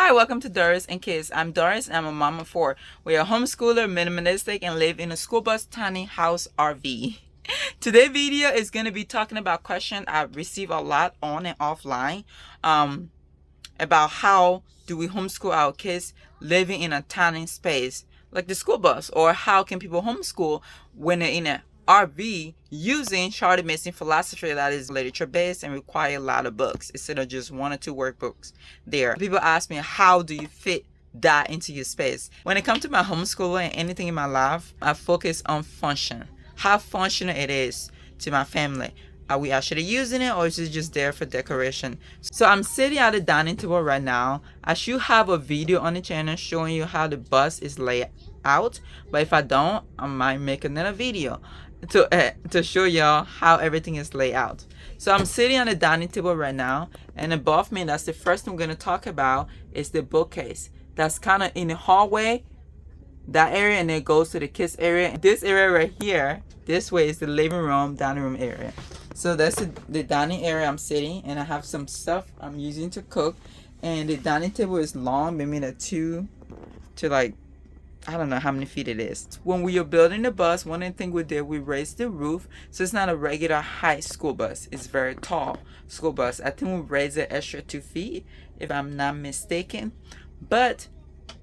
Hi, welcome to Doris and Kids. I'm Doris and I'm a mom of four. We are homeschooler, minimalistic, and live in a school bus tiny house RV. Today's video is going to be talking about questions I've received a lot on and offline about how do we homeschool our kids living in a tiny space like the school bus, or how can people homeschool when they're in a RV using Charlotte Mason philosophy that is literature based and require a lot of books instead of just one or two workbooks there. People ask me, how do you fit that into your space? When it comes to my homeschooling and anything in my life, I focus on function, how functional it is to my family. Are we actually using it, or is it just there for decoration? So I'm sitting at the dining table right now. I should have a video on the channel showing you how the bus is laid out, but if I don't, I might make another video to show y'all how everything is laid out. So I'm sitting on the dining table right now, and above me, that's the first thing I'm going to talk about, is the bookcase. That's kind of in the hallway, that area, and it goes to the kids area. This area right here, this way, is the living room, dining room area. So that's the dining area I'm sitting, and I have some stuff I'm using to cook. And the dining table is long, maybe like 2 to like, I don't know how many feet it is. When we are building the bus, one of the things we did, we raised the roof. So it's not a regular high school bus. It's very tall school bus. I think we raised it extra 2 feet, if I'm not mistaken. But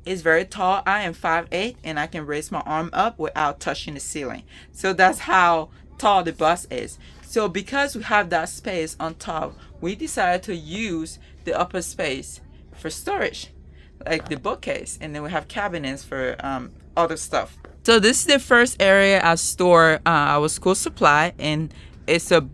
it's very tall. I am 5'8", and I can raise my arm up without touching the ceiling. So that's how tall the bus is. So because we have that space on top, we decided to use the upper space for storage, like the bookcase, and then we have cabinets for other stuff. So this is the first area I store our school supply, and it's a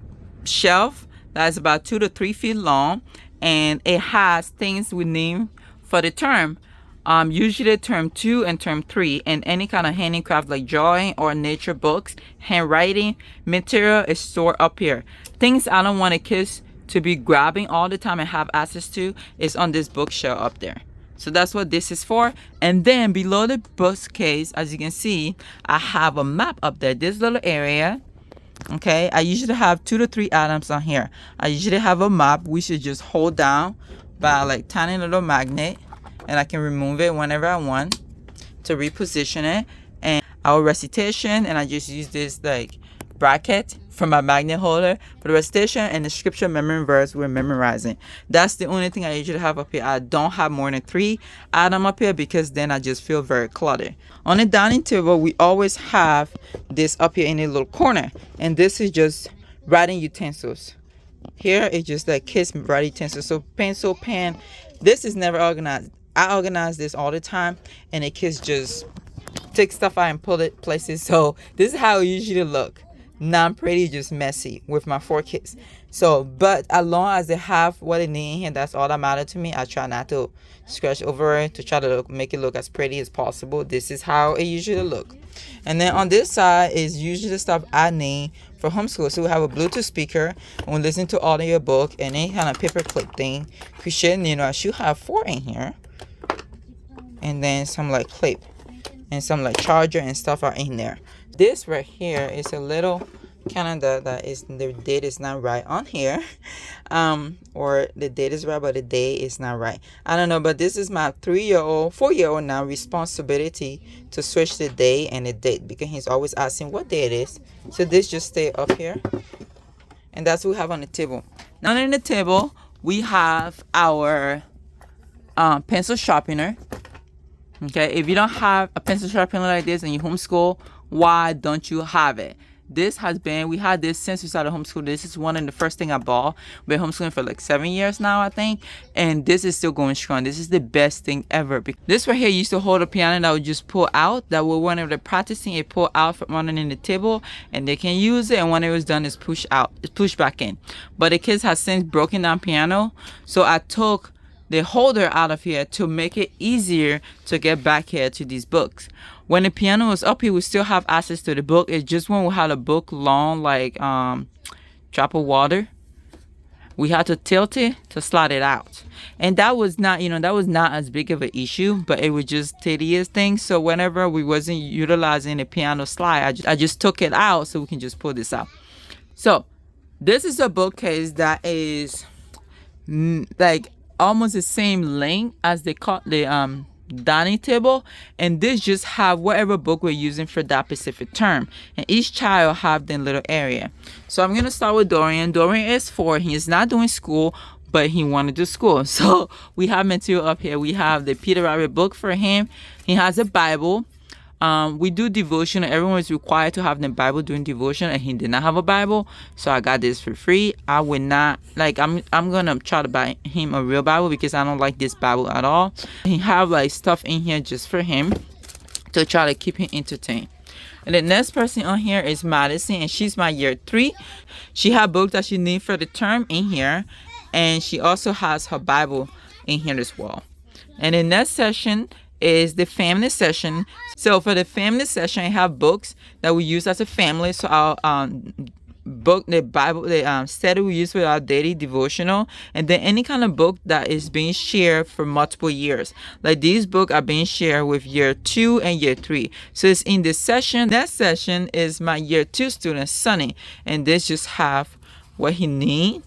shelf that's about 2 to 3 feet long, and it has things we name for the term. Usually term 2 and term 3, and any kind of handicraft like drawing or nature books, handwriting material is stored up here. Things I don't want the kids to be grabbing all the time and have access to is on this bookshelf up there. So that's what this is for. And then below the bookcase, as you can see, I have a map up there, this little area. Okay, I usually have 2 to 3 items on here. I usually have a map we should just hold down by like tiny little magnet, and I can remove it whenever I want to reposition it. And our recitation, and I just use this like bracket for my magnet holder for the recitation and the scripture memory verse we're memorizing. That's the only thing I usually have up here. I don't have more than 3 items up here because then I just feel very cluttered. On the dining table, we always have this up here in a little corner, and this is just writing utensils. Here it's just like kids writing utensils, so pencil, pen. This is never organized. I organize this all the time, and the kids just take stuff out and put it places. So this is how it usually look. Not pretty, just messy with my 4 kids. So, but as long as they have what they need in here, that's all that matters to me. I try not to scratch over it to try to make it look as pretty as possible. This is how it usually look. And then on this side is usually the stuff I need for homeschool. So we have a Bluetooth speaker, and we listen to audio book, and any kind of paper clip thing. I should have 4 in here. And then some like clip and some like charger and stuff are in there. This right here is a little calendar that is, the date is not right on here, or the date is right but the day is not right. I don't know, but this is my 4-year-old now responsibility to switch the day and the date, because he's always asking what day it is. So this just stay up here, and that's what we have on the table. Now on the table we have our pencil sharpener. Okay, if you don't have a pencil sharpener like this and you homeschool, why don't you have it? We had this since we started homeschool. This is one of the first thing I bought. We've been homeschooling for like 7 years now, I think, and this is still going strong. This is the best thing ever. This right here used to hold a piano that would just pull out, that would, whenever they're practicing, it pull out from underneath the table, and they can use it, and when it was done, it's push back in. But the kids have since broken down piano, so I took the holder out of here to make it easier to get back here to these books. When the piano was up here, we still have access to the book. It's just when we had a book long, like drop of water, we had to tilt it to slide it out. And that was not, as big of an issue, but it was just tedious thing. So whenever we wasn't utilizing the piano slide, I just took it out so we can just pull this out. So this is a bookcase that is like almost the same length as the dining table, and this just have whatever book we're using for that specific term, and each child have their little area. So I'm gonna start with Dorian. Dorian is 4. He is not doing school, but he wanted to do school. So we have material up here. We have the Peter Rabbit book for him. He has a Bible. We do devotion. Everyone is required to have the Bible during devotion, and he did not have a Bible, so I got this for free. I would not like. I'm gonna try to buy him a real Bible because I don't like this Bible at all. He have like stuff in here just for him to try to keep him entertained. And the next person on here is Madison, and she's my year 3. She have books that she need for the term in here, and she also has her Bible in here as well. And the next session is the family session. So for the family session, I have books that we use as a family. So our book, the Bible, the study we use for our daily devotional, and then any kind of book that is being shared for multiple years. Like these books are being shared with year 2 and year 3. So it's in this session. That session is my year 2 student, Sonny, and this just have what he need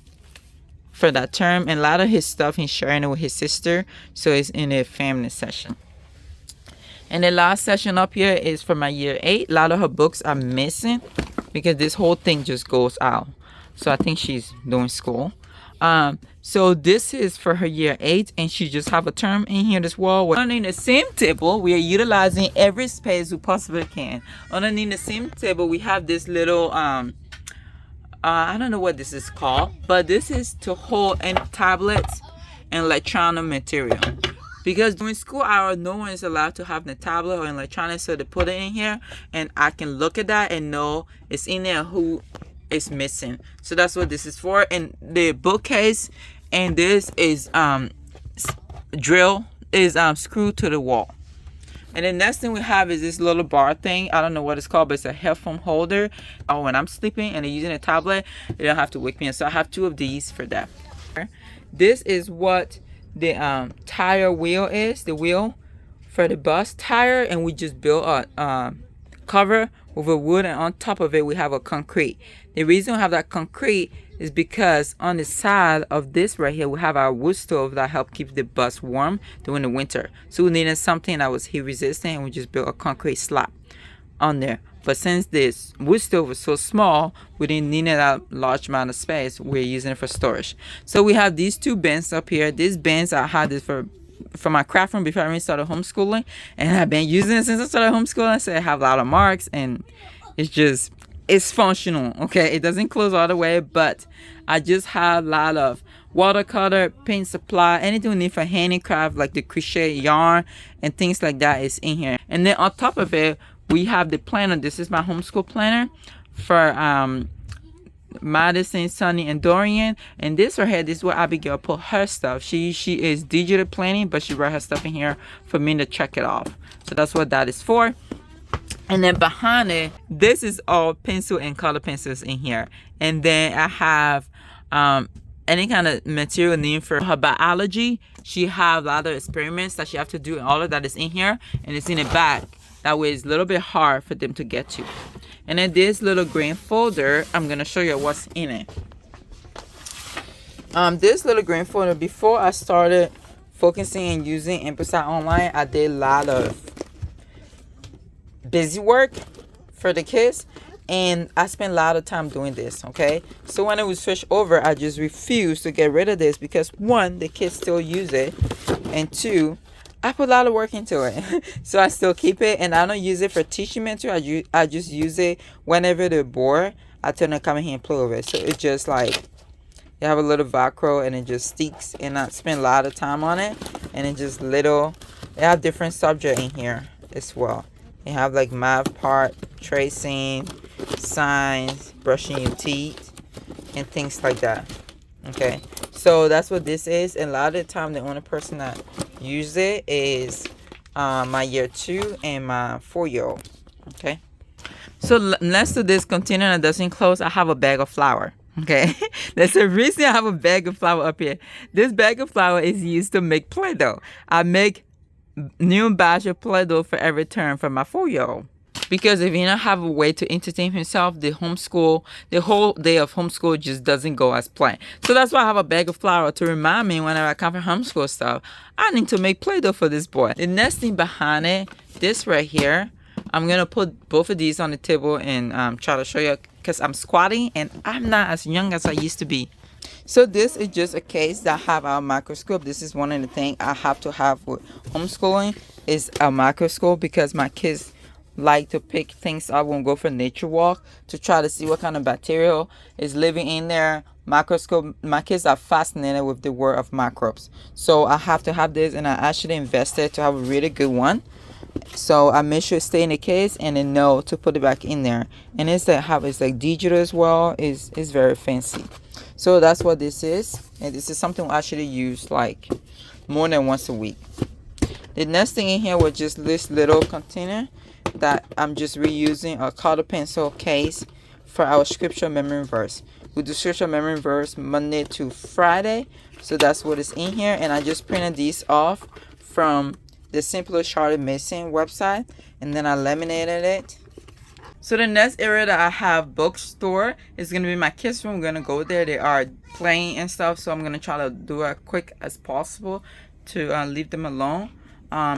for that term, and a lot of his stuff he's sharing it with his sister. So it's in a family session. And the last session up here is for my year 8. A lot of her books are missing because this whole thing just goes out. So I think she's doing school. So this is for her year 8, and she just have a term in here as well. Underneath the same table, we are utilizing every space we possibly can. Underneath the same table, we have this little I don't know what this is called, but this is to hold any tablets and electronic material. Because during school hour, no one is allowed to have the tablet or electronics, so they put it in here, and I can look at that and know it's in there who is missing. So that's what this is for. And the bookcase and this is screwed to the wall. And the next thing we have is this little bar thing. I don't know what it's called, but it's a headphone holder. Oh, when I'm sleeping and they're using a tablet, they don't have to wake me up. So I have 2 of these for that. This is what the tire wheel is, the wheel for the bus tire, and we just built a cover with a wood, and on top of it we have a concrete. The reason we have that concrete is because on the side of this right here we have our wood stove that help keep the bus warm during the winter. So we needed something that was heat resistant, and we just built a concrete slab on there. But since this wood stove was so small, we didn't need that large amount of space. We're using it for storage. So we have these 2 bins up here. These bins, I had this for my craft room before I even started homeschooling, and I've been using it since I started homeschooling. So I have a lot of marks, and it's functional. Okay, it doesn't close all the way, but I just have a lot of watercolor, paint supply, anything we need for handicraft, like the crochet yarn and things like that is in here. And then on top of it, we have the planner. This is my homeschool planner for Madison, Sonny, and Dorian. And this right here, this is where Abigail put her stuff. She is digital planning, but she wrote her stuff in here for me to check it off. So that's what that is for. And then behind it, this is all pencil and color pencils in here. And then I have any kind of material needed for her biology. She have a lot of experiments that she have to do, and all of that is in here, and it's in a bag. That way it's a little bit hard for them to get to. And then this little green folder, I'm going to show you what's in it. This little green folder, before I started focusing and using Amblesideonline, I did a lot of busy work for the kids, and I spent a lot of time doing this. Okay, so when it was switched over, I just refused to get rid of this because 1, the kids still use it, and 2, I put a lot of work into it. So I still keep it, and I don't use it for teaching material. I just use it whenever they're bored. I tell them to come in here and play with it. So it's just like you have a little Velcro, and it just sticks, and I spend a lot of time on it. And it just little, they have different subject in here as well. You have like math part, tracing, signs, brushing your teeth, and things like that. Okay, so that's what this is. And a lot of the time, the only person that use it is my year 2 and my 4-year-old. Okay, so next to this container that doesn't close, I have a bag of flour. Okay, that's the reason I have a bag of flour up here. This bag of flour is used to make Play-Doh. I make new batch of Play-Doh for every term for my 4-year-old. Because if you don't have a way to entertain himself, the whole day of homeschool just doesn't go as planned. So that's why I have a bag of flour to remind me whenever I come for homeschool stuff, I need to make Play-Doh for this boy. The next thing behind it, this right here, I'm going to put both of these on the table and try to show you, because I'm squatting and I'm not as young as I used to be. So this is just a case that have our microscope. This is one of the things I have to have with homeschooling is a microscope, because my kids like to pick things up when we go for nature walk to try to see what kind of bacteria is living in there. Microscope, my kids are fascinated with the word of microbes. So I have to have this, and I actually invested to have a really good one. So I make sure it stay in the case and then know to put it back in there. And it's like digital as well. It's very fancy. So that's what this is. And this is something we actually use like more than once a week. The next thing in here was just this little container that I'm just reusing a color pencil case for our scripture memory verse. We do scripture memory verse Monday to Friday. So that's what is in here. And I just printed these off from the Simpler Charlotte Mason website, and then I laminated it. So the next area that I have bookstore is going to be my kids' room. I'm going to go there. They are playing and stuff, so I'm going to try to do it quick as possible to leave them alone.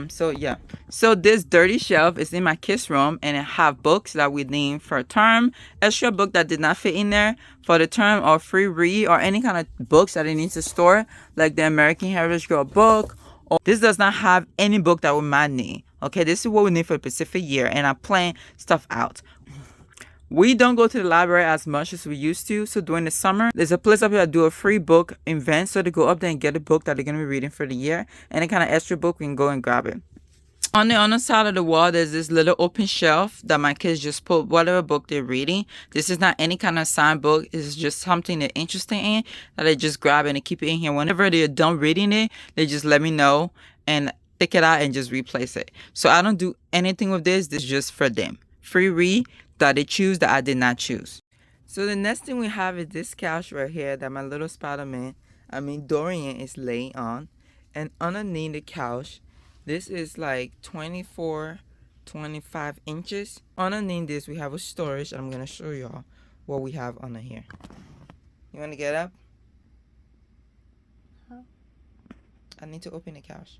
So yeah, so this dirty shelf is in my kids' room, and it have books that we need for a term, extra book that did not fit in there for the term, or free read, or any kind of books that it needs to store, like the American Heritage Girl book. This does not have any book that we might need. Okay, this is what we need for a specific year, and I plan stuff out. We don't go to the library as much as we used to, so during the summer, there's a place up here that do a free book event, so they go up there and get a book that they're going to be reading for the year, and any kind of extra book, we can go and grab it. On the other side of the wall, there's this little open shelf that my kids just put whatever book they're reading. This is not any kind of signed book. It's just something they're interested in that they just grab it and keep it in here. Whenever they're done reading it, they just let me know and pick it out and just replace it. So I don't do anything with this. This is just for them. Free read that they choose that I did not choose. So the next thing we have is this couch right here that my little Spider-Man, Dorian, is laying on. And underneath the couch, this is like 24, 25 inches. Underneath this, we have a storage. I'm going to show y'all what we have under here. You want to get up? Huh? I need to open the couch.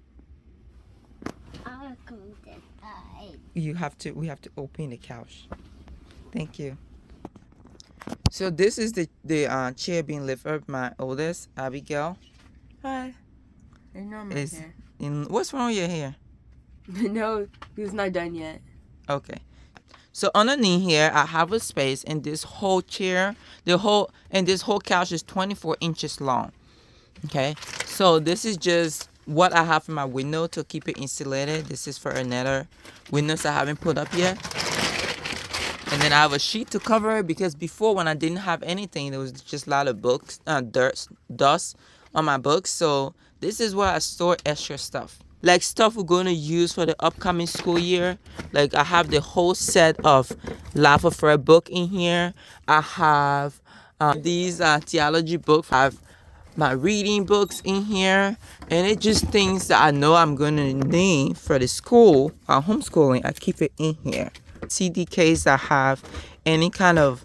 I'll go inside. We have to open the couch. Thank you. So this is the chair being lifted up. My oldest, Abigail. Hi. I know my hair. What's wrong with your hair? No, he's not done yet. Okay. So underneath here, I have a space, and this whole chair, this whole couch is 24 inches long. Okay. So this is just what I have in my window to keep it insulated. This is for another windows I haven't put up yet. And then I have a sheet to cover it, because before, when I didn't have anything, there was just a lot of books, dust on my books. So this is where I store extra stuff. Like stuff we're going to use for the upcoming school year. Like I have the whole set of Life of Fred book in here. I have these theology books. I have my reading books in here. And it's just things that I know I'm going to need for the school, homeschooling. I keep it in here. CDKs that have any kind of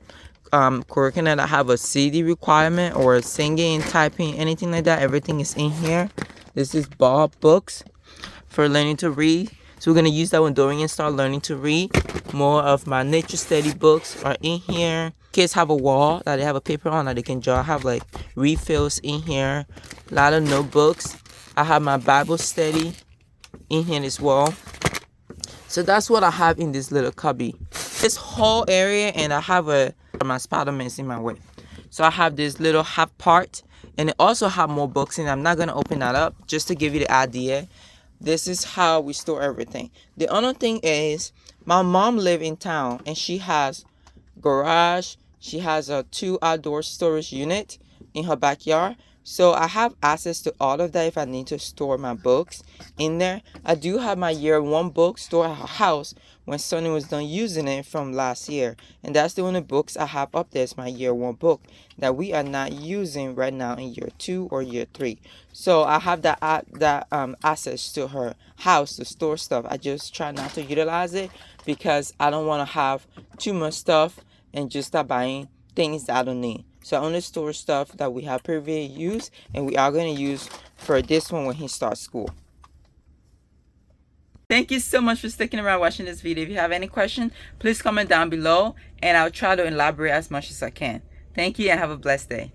curriculum that have a CD requirement, or singing, typing, anything like that, everything is in here. This is Bob books for learning to read. So we're going to use that when Dorian start learning to read. More of my nature study books are in here. Kids have a wall that they have a paper on that they can draw. I have like refills in here. A lot of notebooks. I have my Bible study in here as well. So that's what I have in this little cubby. This whole area, and I have my Spider-Man's in my way. So I have this little half part, and it also have more books in it. I'm not going to open that up, just to give you the idea. This is how we store everything. The other thing is, my mom lives in town, and she has garage. She has a 2 outdoor storage unit in her backyard. So I have access to all of that if I need to store my books in there. I do have my year 1 book stored at her house when Sonny was done using it from last year. And that's the only books I have up there is my year 1 book that we are not using right now in year 2 or year 3. So I have that access to her house to store stuff. I just try not to utilize it because I don't want to have too much stuff and just start buying things that I don't need. So I only store stuff that we have previously used and we are going to use for this one when he starts school. Thank you so much for sticking around watching this video. If you have any questions, please comment down below and I'll try to elaborate as much as I can. Thank you and have a blessed day.